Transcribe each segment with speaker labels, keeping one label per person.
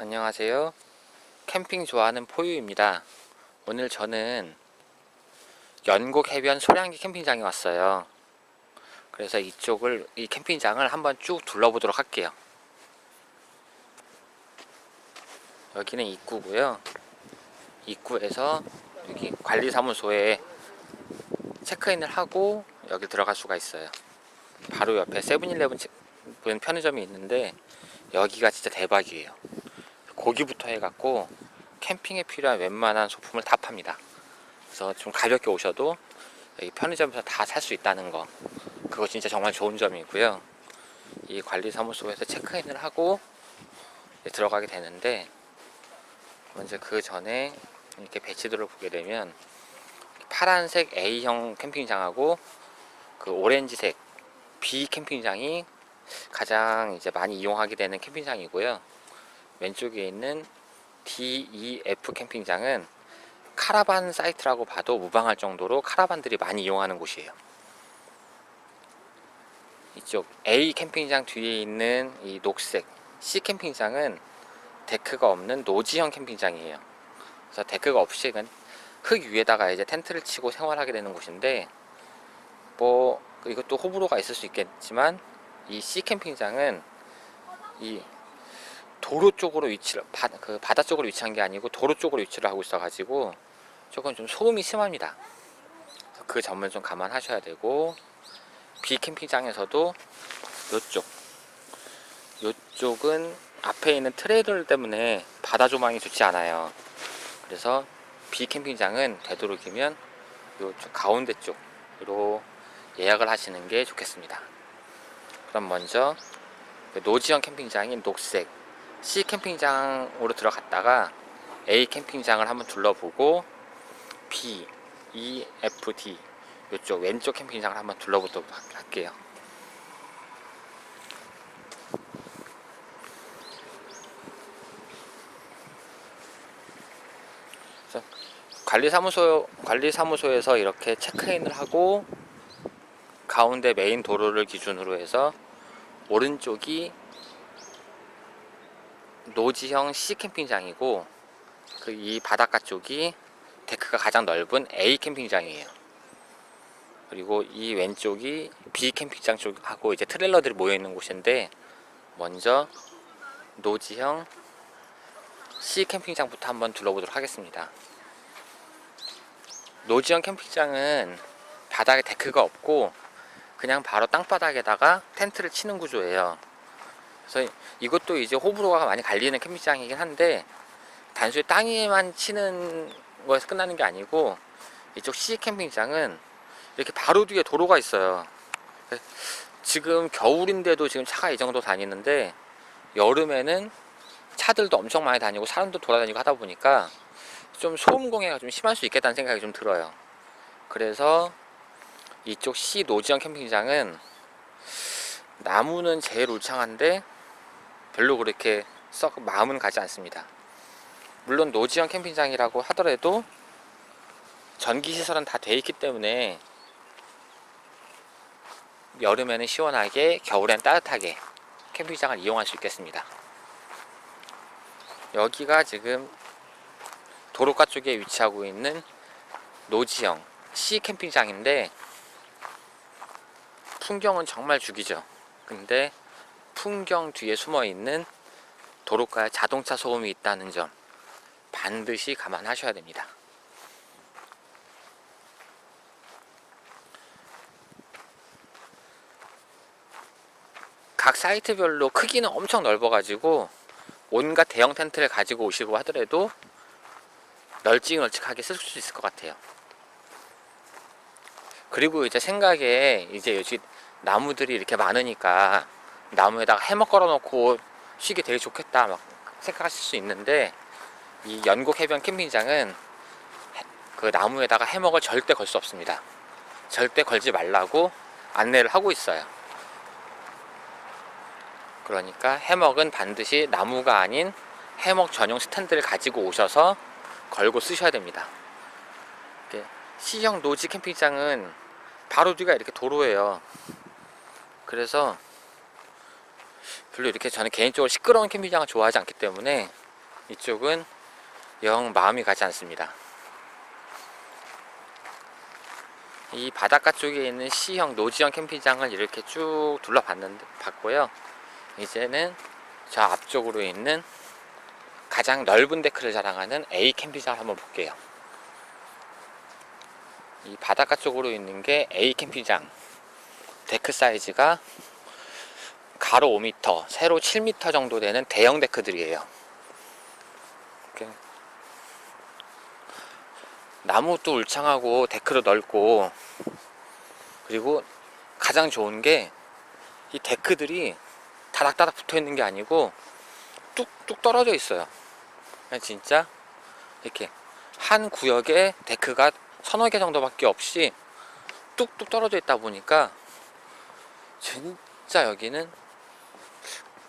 Speaker 1: 안녕하세요. 캠핑 좋아하는 포유입니다. 오늘 저는 연곡 해변 소량기 캠핑장에 왔어요. 그래서 이 캠핑장을 한번 쭉 둘러보도록 할게요. 여기는 입구고요. 입구에서 여기 관리사무소에 체크인을 하고 여기 들어갈 수가 있어요. 바로 옆에 세븐일레븐 편의점이 있는데 여기가 진짜 대박이에요. 고기부터 해갖고 캠핑에 필요한 웬만한 소품을 다 팝니다. 그래서 좀 가볍게 오셔도 여기 편의점에서 다 살 수 있다는 거, 그거 진짜 정말 좋은 점이고요. 이 관리사무소에서 체크인을 하고 들어가게 되는데, 먼저 그 전에 이렇게 배치도를 보게 되면 파란색 A형 캠핑장하고 그 오렌지색 B 캠핑장이 가장 이제 많이 이용하게 되는 캠핑장이고요. 왼쪽에 있는 D, E, F 캠핑장은 카라반 사이트라고 봐도 무방할 정도로 카라반들이 많이 이용하는 곳이에요. 이쪽 A 캠핑장 뒤에 있는 이 녹색 C 캠핑장은 데크가 없는 노지형 캠핑장이에요. 그래서 데크가 없이 그냥 흙 위에다가 이제 텐트를 치고 생활하게 되는 곳인데, 뭐 이것도 호불호가 있을 수 있겠지만 이 C 캠핑장은 이 도로 쪽으로 바다 쪽으로 위치한 게 아니고 도로 쪽으로 위치를 하고 있어가지고 조금 좀 소음이 심합니다. 그 점을 좀 감안하셔야 되고, B 캠핑장에서도 요쪽은 앞에 있는 트레일러 때문에 바다 조망이 좋지 않아요. 그래서 B 캠핑장은 되도록이면 요쪽 가운데 쪽으로 예약을 하시는 게 좋겠습니다. 그럼 먼저 노지형 캠핑장인 녹색 C 캠핑장으로 들어갔다가 A 캠핑장을 한번 둘러보고 B, E, F, D 이쪽 왼쪽 캠핑장을 한번 둘러보도록 할게요. 관리사무소에서 이렇게 체크인을 하고 가운데 메인 도로를 기준으로 해서 오른쪽이 노지형 C 캠핑장이고, 이 바닷가 쪽이 데크가 가장 넓은 A 캠핑장이에요. 그리고 이 왼쪽이 B 캠핑장 쪽하고 이제 트레일러들이 모여 있는 곳인데, 먼저 노지형 C 캠핑장부터 한번 둘러보도록 하겠습니다. 노지형 캠핑장은 바닥에 데크가 없고 그냥 바로 땅바닥에다가 텐트를 치는 구조예요. 그래서 이것도 이제 호불호가 많이 갈리는 캠핑장이긴 한데, 단순히 땅에만 치는 거에서 끝나는 게 아니고 이쪽 C 캠핑장은 이렇게 바로 뒤에 도로가 있어요. 지금 겨울인데도 지금 차가 이 정도 다니는데, 여름에는 차들도 엄청 많이 다니고 사람도 돌아다니고 하다 보니까 좀 소음 공해가 좀 심할 수 있겠다는 생각이 좀 들어요. 그래서 이쪽 C 노지형 캠핑장은 나무는 제일 울창한데 별로 그렇게 썩 마음은 가지 않습니다. 물론 노지형 캠핑장이라고 하더라도 전기시설은 다 돼 있기 때문에 여름에는 시원하게, 겨울엔 따뜻하게 캠핑장을 이용할 수 있겠습니다. 여기가 지금 도로가 쪽에 위치하고 있는 노지형 C 캠핑장인데, 풍경은 정말 죽이죠. 근데 풍경 뒤에 숨어있는 도로가에 자동차 소음이 있다는 점 반드시 감안하셔야 됩니다. 각 사이트별로 크기는 엄청 넓어가지고 온갖 대형 텐트를 가지고 오시고 하더라도 널찍널찍하게 쓸 수 있을 것 같아요. 그리고 이제 생각에 이제 여기 나무들이 이렇게 많으니까 나무에다가 해먹 걸어놓고 쉬기 되게 좋겠다 막 생각하실 수 있는데, 이 연곡 해변 캠핑장은 그 나무에다가 해먹을 절대 걸 수 없습니다. 절대 걸지 말라고 안내를 하고 있어요. 그러니까 해먹은 반드시 나무가 아닌 해먹 전용 스탠드를 가지고 오셔서 걸고 쓰셔야 됩니다. C형 노지 캠핑장은 바로 뒤가 이렇게 도로예요. 그래서 별로 이렇게 저는 개인적으로 시끄러운 캠핑장을 좋아하지 않기 때문에 이쪽은 영 마음이 가지 않습니다. 이 바닷가 쪽에 있는 C형 노지형 캠핑장을 이렇게 쭉 봤고요. 이제는 저 앞쪽으로 있는 가장 넓은 데크를 자랑하는 A 캠핑장을 한번 볼게요. 이 바닷가 쪽으로 있는 게 A 캠핑장. 데크 사이즈가 가로 5m, 세로 7m 정도 되는 대형 데크들이에요. 이렇게 나무도 울창하고 데크도 넓고, 그리고 가장 좋은 게 이 데크들이 다닥다닥 붙어 있는 게 아니고 뚝뚝 떨어져 있어요. 그냥 진짜 이렇게 한 구역에 데크가 서너 개 정도밖에 없이 뚝뚝 떨어져 있다 보니까 진짜 여기는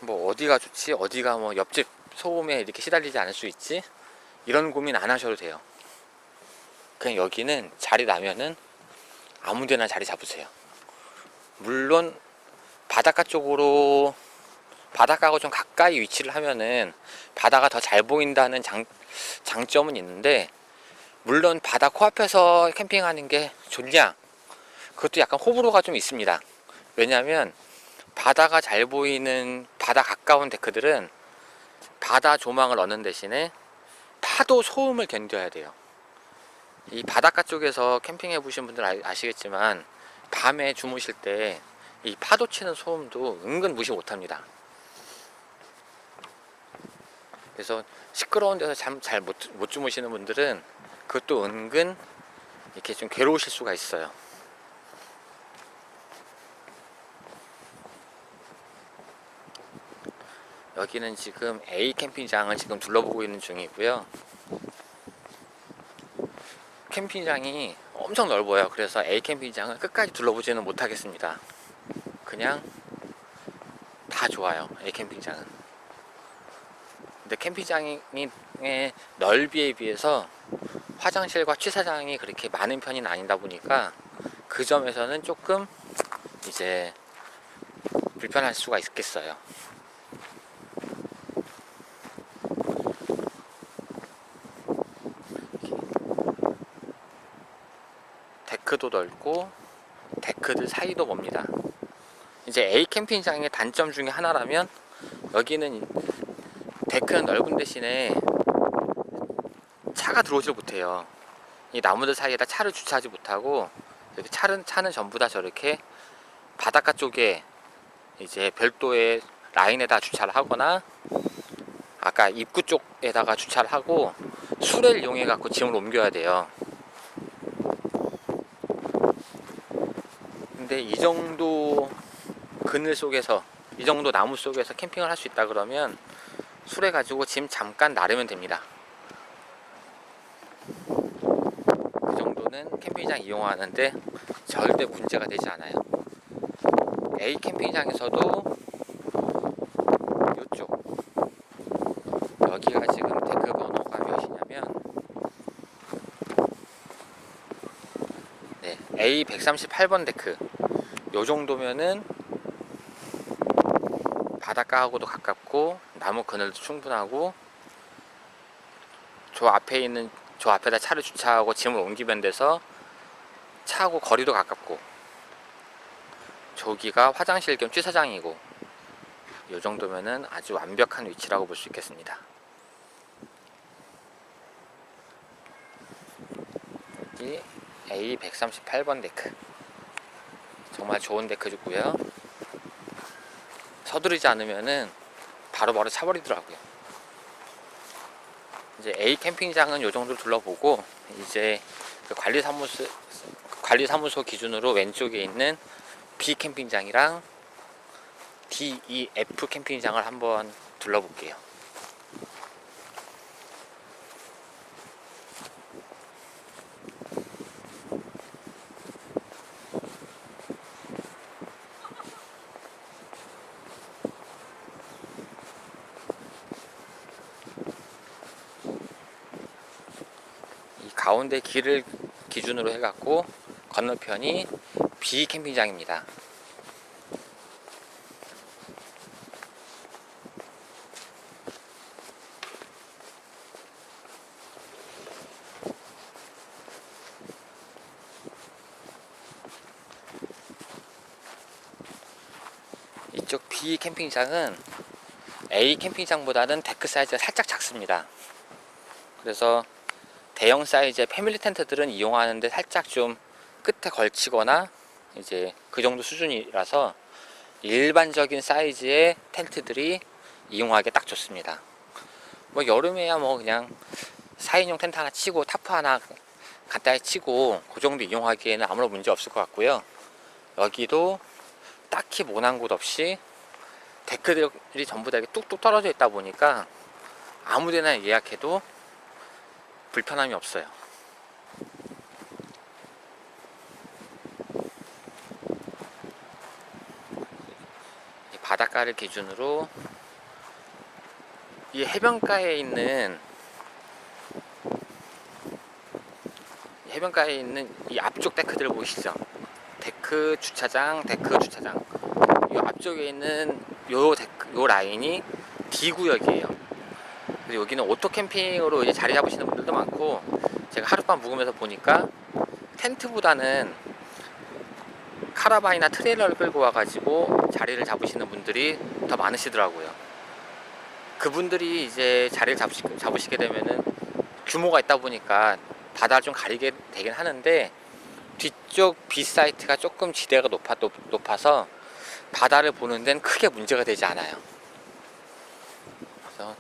Speaker 1: 뭐 어디가 좋지, 어디가 뭐 옆집 소음에 이렇게 시달리지 않을 수 있지, 이런 고민 안 하셔도 돼요. 그냥 여기는 자리 나면은 아무데나 자리 잡으세요. 물론 바닷가 쪽으로, 바닷가하고 좀 가까이 위치를 하면은 바다가 더 잘 보인다는 장점은 있는데, 물론 바다 코앞에서 캠핑하는 게 좋냐, 그것도 약간 호불호가 좀 있습니다. 왜냐하면 바다가 잘 보이는 바다 가까운 데크들은 바다 조망을 얻는 대신에 파도 소음을 견뎌야 돼요. 이 바닷가 쪽에서 캠핑해 보신 분들 아시겠지만 밤에 주무실 때 이 파도 치는 소음도 은근 무시 못합니다. 그래서 시끄러운 데서 잠 잘 못 주무시는 분들은 그것도 은근 이렇게 좀 괴로우실 수가 있어요. 여기는 지금 A 캠핑장을 지금 둘러보고 있는 중이고요. 캠핑장이 엄청 넓어요. 그래서 A 캠핑장을 끝까지 둘러보지는 못하겠습니다. 그냥 다 좋아요, A 캠핑장은. 근데 캠핑장의 넓이에 비해서 화장실과 취사장이 그렇게 많은 편이 아니다 보니까 그 점에서는 조금 이제 불편할 수가 있겠어요. 데크도 넓고 데크들 사이도 멉니다. 이제 A 캠핑장의 단점 중에 하나라면, 여기는 데크는 넓은 대신에 차가 들어오질 못해요. 이 나무들 사이에다 차를 주차하지 못하고, 이렇게 차는 전부 다 저렇게 바닷가 쪽에 이제 별도의 라인에다 주차를 하거나, 아까 입구 쪽에다가 주차를 하고 수레를 이용해 갖고 짐을 옮겨야 돼요. 근데 이 정도 그늘 속에서, 이 정도 나무 속에서 캠핑을 할 수 있다 그러면 수레 가지고 짐 잠깐 나르면 됩니다. 그 정도는 캠핑장 이용하는데 절대 문제가 되지 않아요. A 캠핑장에서도 이쪽, 여기가 지금 데크 번호가 몇이냐면 A 138번 데크. 요 정도면은 바닷가하고도 가깝고 나무 그늘도 충분하고, 저 앞에다 차를 주차하고 짐을 옮기면 돼서 차하고 거리도 가깝고, 저기가 화장실 겸 취사장이고, 요 정도면은 아주 완벽한 위치라고 볼 수 있겠습니다. 이 A 138번 데크 정말 좋은 데크고요. 서두르지 않으면은 바로바로 차버리더라고요. 이제 A 캠핑장은 요 정도로 둘러보고, 이제 그 관리사무소 기준으로 왼쪽에 있는 B 캠핑장이랑 D, E, F 캠핑장을 한번 둘러볼게요. 가운데 길을 기준으로 해갖고 건너편이 B 캠핑장입니다. B 캠핑장은 A 캠핑장보다는 데크 사이즈가 살짝 작습니다. 그래서 대형 사이즈의 패밀리 텐트들은 이용하는데 살짝 좀 끝에 걸치거나 이제 그 정도 수준이라서 일반적인 사이즈의 텐트들이 이용하기 딱 좋습니다. 뭐 여름에야 뭐 그냥 4인용 텐트 하나 치고 타프 하나 간단히 치고 그 정도 이용하기에는 아무런 문제 없을 것 같고요. 여기도 딱히 모난 곳 없이 데크들이 전부 다 이렇게 뚝뚝 떨어져 있다 보니까 아무데나 예약해도 불편함이 없어요. 이 바닷가를 기준으로 이 해변가에 있는 이 앞쪽 데크들 보이시죠? 데크 주차장 이 앞쪽에 있는 요 라인이 D구역이에요. 그래서 여기는 오토 캠핑으로 이제 자리 잡으시는 분들도 많고, 제가 하룻밤 묵으면서 보니까 텐트보다는 카라반이나 트레일러를 끌고 와가지고 자리를 잡으시는 분들이 더 많으시더라고요. 그분들이 이제 자리를 잡으시게 되면은 규모가 있다 보니까 바다를 좀 가리게 되긴 하는데, 뒤쪽 B 사이트가 조금 지대가 높아서 바다를 보는 데는 크게 문제가 되지 않아요. 그래서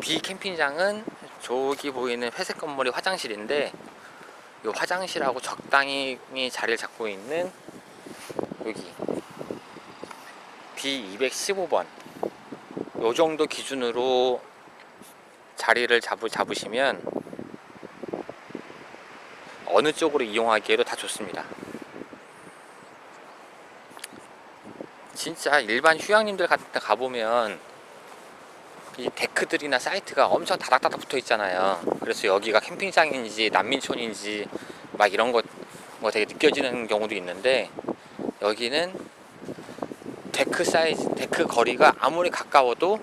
Speaker 1: B 캠핑장은 저기 보이는 회색 건물이 화장실인데, 이 화장실하고 적당히 자리를 잡고 있는 여기 B215번 요 정도 기준으로 자리를 잡으시면 어느 쪽으로 이용하기에도 다 좋습니다. 진짜 일반 휴양림들 같은 데 가보면 이 데크들이나 사이트가 엄청 다닥다닥 붙어 있잖아요. 그래서 여기가 캠핑장인지 난민촌인지 막 이런 거 뭐 되게 느껴지는 경우도 있는데, 여기는 데크 거리가 아무리 가까워도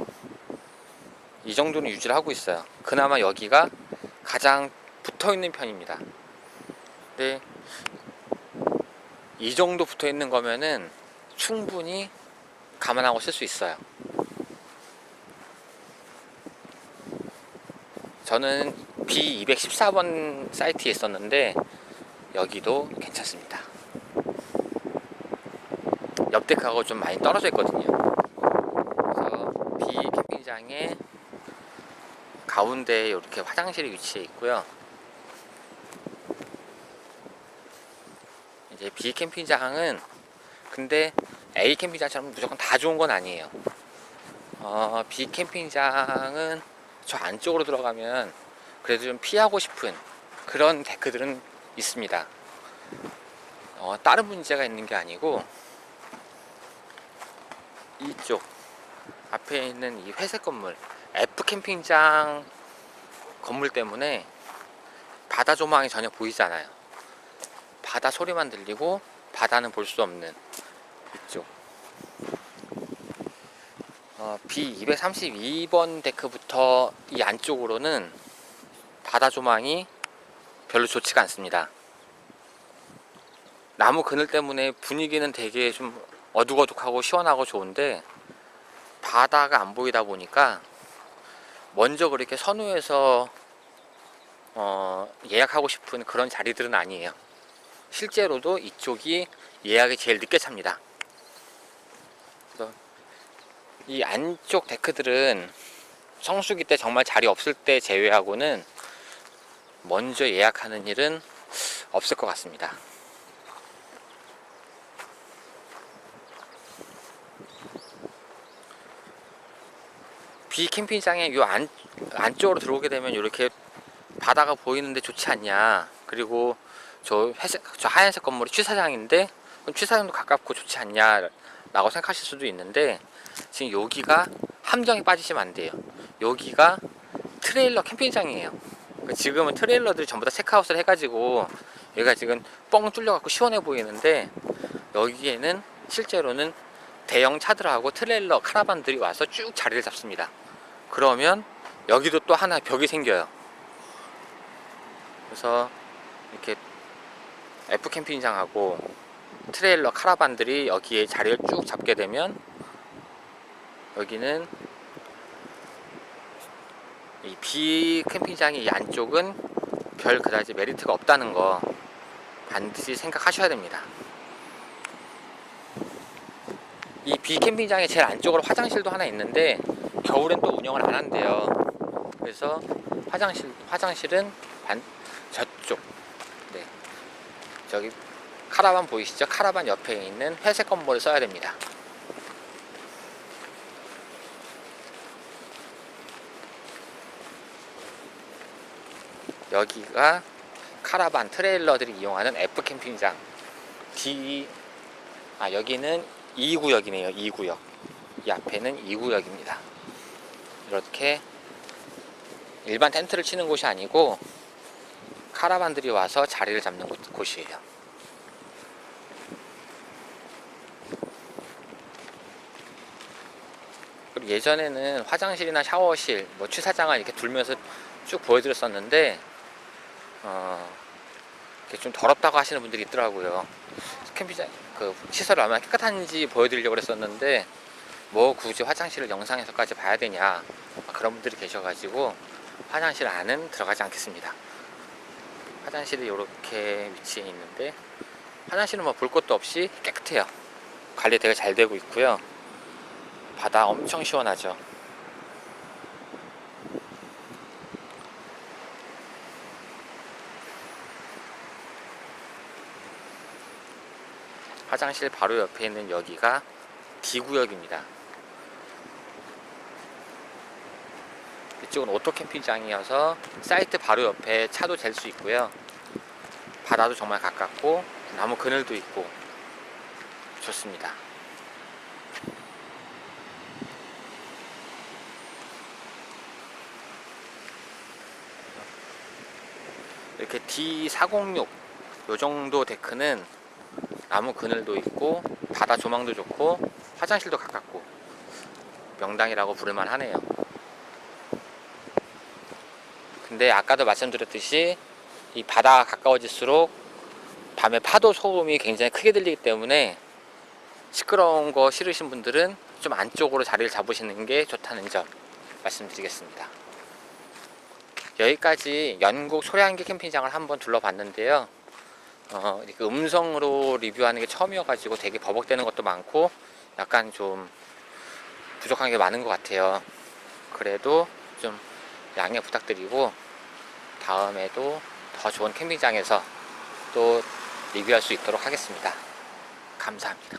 Speaker 1: 이 정도는 유지를 하고 있어요. 그나마 여기가 가장 붙어 있는 편입니다. 근데 이 정도 붙어 있는 거면은 충분히 감안하고 쓸 수 있어요. 저는 B214번 사이트에 있었는데 여기도 괜찮습니다. 옆 데크하고 좀 많이 떨어져 있거든요. 그래서 B 캠핑장의 가운데에 이렇게 화장실이 위치해 있고요. 이제 B 캠핑장은 근데 A 캠핑장처럼 무조건 다 좋은 건 아니에요. B 캠핑장은 저 안쪽으로 들어가면 그래도 좀 피하고 싶은 그런 데크들은 있습니다. 다른 문제가 있는 게 아니고, 이쪽 앞에 있는 이 회색 건물 F 캠핑장 건물 때문에 바다 조망이 전혀 보이지 않아요. 바다 소리만 들리고 바다는 볼 수 없는 이쪽 B232번 데크부터 이 안쪽으로는 바다 조망이 별로 좋지가 않습니다. 나무 그늘 때문에 분위기는 되게 좀 어둑어둑하고 시원하고 좋은데, 바다가 안 보이다 보니까 먼저 그렇게 선호해서 예약하고 싶은 그런 자리들은 아니에요. 실제로도 이쪽이 예약이 제일 늦게 찹니다. 그래서 이 안쪽 데크들은 성수기 때 정말 자리 없을 때 제외하고는 먼저 예약하는 일은 없을 것 같습니다. B 캠핑장의 요 안쪽으로 들어오게 되면 이렇게 바다가 보이는데 좋지 않냐, 그리고 저 하얀색 건물이 취사장인데 그럼 취사장도 가깝고 좋지 않냐 라고 생각하실 수도 있는데, 지금 여기가 함정에 빠지시면 안 돼요. 여기가 트레일러 캠핑장이에요. 지금은 트레일러들이 전부 다 체크아웃을 해가지고 여기가 지금 뻥 뚫려갖고 시원해 보이는데, 여기에는 실제로는 대형 차들하고 트레일러 카라반들이 와서 쭉 자리를 잡습니다. 그러면 여기도 또 하나 벽이 생겨요. 그래서 이렇게 F 캠핑장하고 트레일러 카라반들이 여기에 자리를 쭉 잡게 되면 여기는 이 B 캠핑장의 이 안쪽은 별 그다지 메리트가 없다는 거 반드시 생각하셔야 됩니다. 이 B 캠핑장의 제일 안쪽으로 화장실도 하나 있는데 겨울엔 또 운영을 안 한대요. 그래서 화장실은 저쪽, 네, 저기 카라반 보이시죠? 카라반 옆에 있는 회색 건물을 써야 됩니다. 여기가 카라반 트레일러들이 이용하는 F 캠핑장 여기는 2구역이네요. 2구역. 이 앞에는 2구역입니다. 이렇게 일반 텐트를 치는 곳이 아니고 카라반들이 와서 자리를 잡는 곳이에요. 그리고 예전에는 화장실이나 샤워실, 뭐 취사장을 이렇게 돌면서 쭉 보여드렸었는데 이렇게 좀 더럽다고 하시는 분들이 있더라고요. 캠핑장 그 시설이 얼마나 깨끗한지 보여드리려고 그랬었는데 뭐 굳이 화장실을 영상에서까지 봐야 되냐, 그런 분들이 계셔가지고 화장실 안은 들어가지 않겠습니다. 화장실이 이렇게 위치해 있는데 화장실은 뭐 볼 것도 없이 깨끗해요. 관리 되게 잘 되고 있고요. 바다 엄청 시원하죠. 화장실 바로 옆에 있는 여기가 D구역입니다. 이쪽은 오토 캠핑장이어서 사이트 바로 옆에 차도 댈 수 있고요. 바다도 정말 가깝고 나무 그늘도 있고 좋습니다. 이렇게 D406 요 정도 데크는 나무 그늘도 있고 바다 조망도 좋고 화장실도 가깝고 명당이라고 부를만 하네요. 근데 아까도 말씀드렸듯이 이 바다가 가까워질수록 밤에 파도 소음이 굉장히 크게 들리기 때문에 시끄러운 거 싫으신 분들은 좀 안쪽으로 자리를 잡으시는 게 좋다는 점 말씀드리겠습니다. 여기까지 연곡 소량기 캠핑장을 한번 둘러봤는데요. 이렇게 음성으로 리뷰하는 게 처음이어가지고 되게 버벅대는 것도 많고 약간 좀 부족한 게 많은 것 같아요. 그래도 좀 양해 부탁드리고 다음에도 더 좋은 캠핑장에서 또 리뷰할 수 있도록 하겠습니다. 감사합니다.